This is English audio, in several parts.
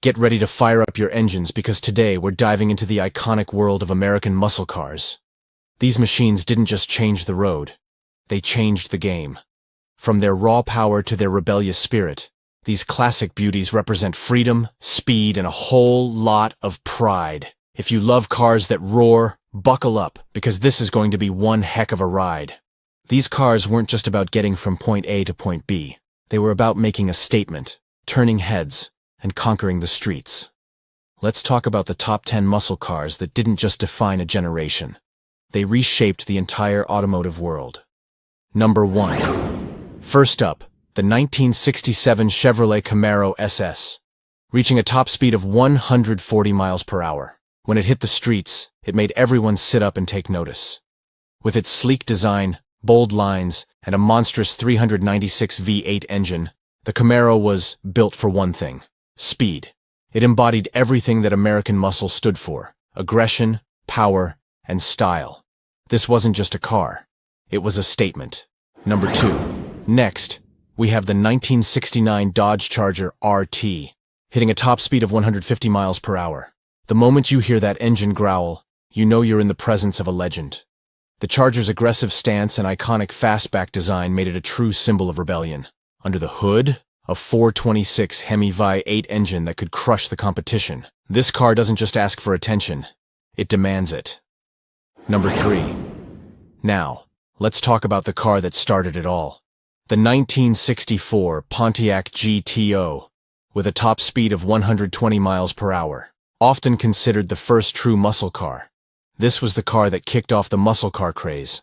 Get ready to fire up your engines because today we're diving into the iconic world of American muscle cars. These machines didn't just change the road, they changed the game. From their raw power to their rebellious spirit, these classic beauties represent freedom, speed, and a whole lot of pride. If you love cars that roar, buckle up, because this is going to be one heck of a ride. These cars weren't just about getting from point A to point B. They were about making a statement, turning heads, and conquering the streets. Let's talk about the top 10 muscle cars that didn't just define a generation. They reshaped the entire automotive world. Number 1. First up, the 1967 Chevrolet Camaro SS. Reaching a top speed of 140 miles per hour. When it hit the streets, it made everyone sit up and take notice. With its sleek design, bold lines, and a monstrous 396 V8 engine, the Camaro was built for one thing: speed. It embodied everything that American muscle stood for: aggression, power, and style. This wasn't just a car. It was a statement. Number 2. Next, we have the 1969 Dodge Charger RT, hitting a top speed of 150 miles per hour. The moment you hear that engine growl, you know you're in the presence of a legend. The Charger's aggressive stance and iconic fastback design made it a true symbol of rebellion. Under the hood, a 426 Hemi V8 engine that could crush the competition. This car doesn't just ask for attention, it demands it. Number 3. Now, let's talk about the car that started it all. The 1964 Pontiac GTO, with a top speed of 120 miles per hour. Often considered the first true muscle car. This was the car that kicked off the muscle car craze.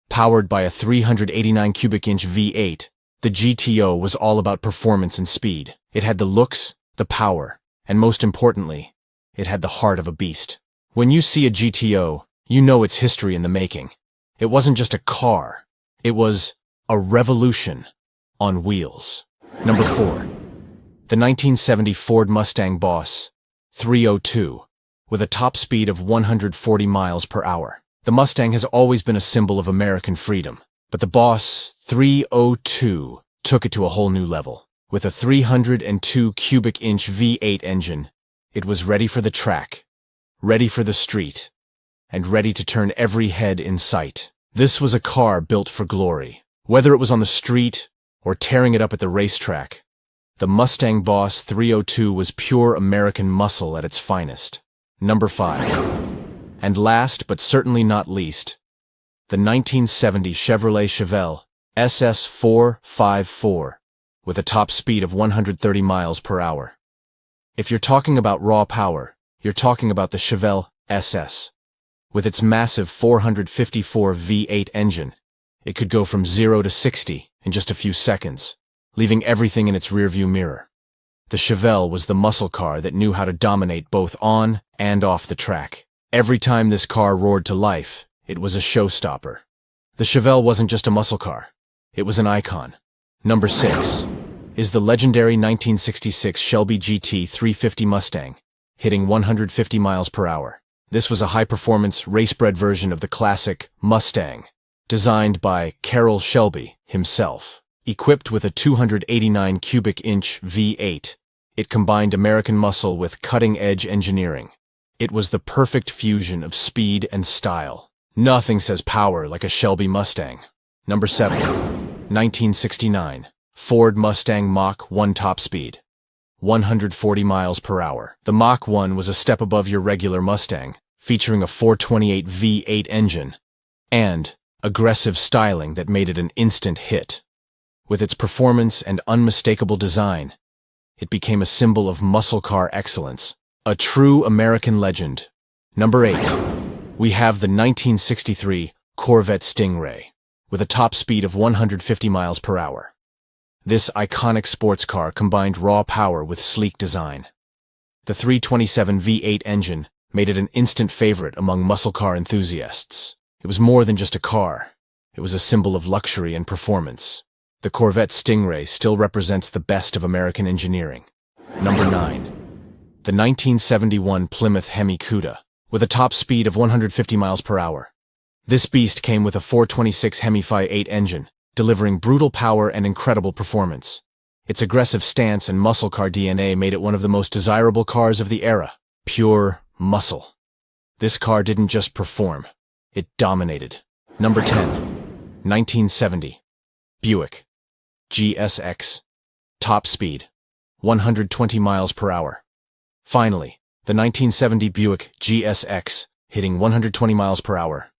Powered by a 389 cubic inch V8, the GTO was all about performance and speed. It had the looks, the power, and most importantly, it had the heart of a beast. When you see a GTO, you know it's history in the making. It wasn't just a car, it was a revolution on wheels. Number 4. The 1970 Ford Mustang Boss 302, with a top speed of 140 miles per hour. The Mustang has always been a symbol of American freedom, but the Boss 302 took it to a whole new level. With a 302 cubic inch V8 engine, it was ready for the track, ready for the street, and ready to turn every head in sight. This was a car built for glory. Whether it was on the street or tearing it up at the racetrack, the Mustang Boss 302 was pure American muscle at its finest. Number 5. And last but certainly not least, the 1970 Chevrolet Chevelle SS 454, with a top speed of 130 miles per hour. If you're talking about raw power, you're talking about the Chevelle SS. With its massive 454 V8 engine, it could go from 0 to 60 in just a few seconds, leaving everything in its rearview mirror. The Chevelle was the muscle car that knew how to dominate both on and off the track. Every time this car roared to life, it was a showstopper. The Chevelle wasn't just a muscle car, it was an icon. Number 6 is the legendary 1966 Shelby GT 350 Mustang, hitting 150 miles per hour. This was a high-performance, race-bred version of the classic Mustang, designed by Carroll Shelby himself. Equipped with a 289 cubic inch V8, it combined American muscle with cutting-edge engineering. It was the perfect fusion of speed and style. Nothing says power like a Shelby Mustang. Number 7. 1969 Ford Mustang Mach 1 top speed, 140 miles per hour. The Mach 1 was a step above your regular Mustang, featuring a 428 V8 engine and aggressive styling that made it an instant hit. With its performance and unmistakable design, it became a symbol of muscle car excellence. A true American legend. Number 8. We have the 1963 Corvette Stingray, with a top speed of 150 miles per hour. This iconic sports car combined raw power with sleek design. The 327 V8 engine made it an instant favorite among muscle car enthusiasts. It was more than just a car. It was a symbol of luxury and performance. The Corvette Stingray still represents the best of American engineering. Number 9. The 1971 Plymouth Hemi Cuda, with a top speed of 150 miles per hour. This beast came with a 426 Hemi V8 engine, delivering brutal power and incredible performance. Its aggressive stance and muscle car DNA made it one of the most desirable cars of the era. Pure muscle. This car didn't just perform, it dominated. Number 10. 1970. Buick GSX. Top speed, 120 miles per hour. Finally, the 1970 Buick GSX, hitting 120 miles per hour.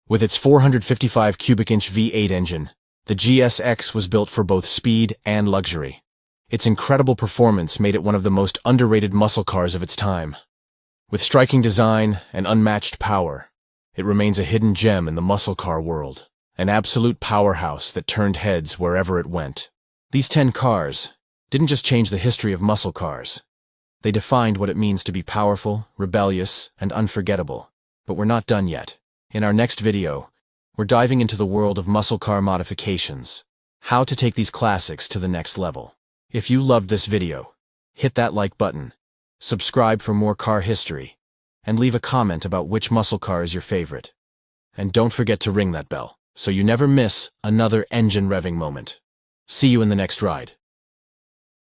With its 455 cubic inch V8 engine, the GSX was built for both speed and luxury. Its incredible performance made it one of the most underrated muscle cars of its time. With striking design and unmatched power, it remains a hidden gem in the muscle car world, an absolute powerhouse that turned heads wherever it went. These 10 cars didn't just change the history of muscle cars. They defined what it means to be powerful, rebellious, and unforgettable. But we're not done yet. In our next video, we're diving into the world of muscle car modifications, how to take these classics to the next level. If you loved this video, hit that like button, subscribe for more car history, and leave a comment about which muscle car is your favorite. And don't forget to ring that bell, so you never miss another engine revving moment. See you in the next ride.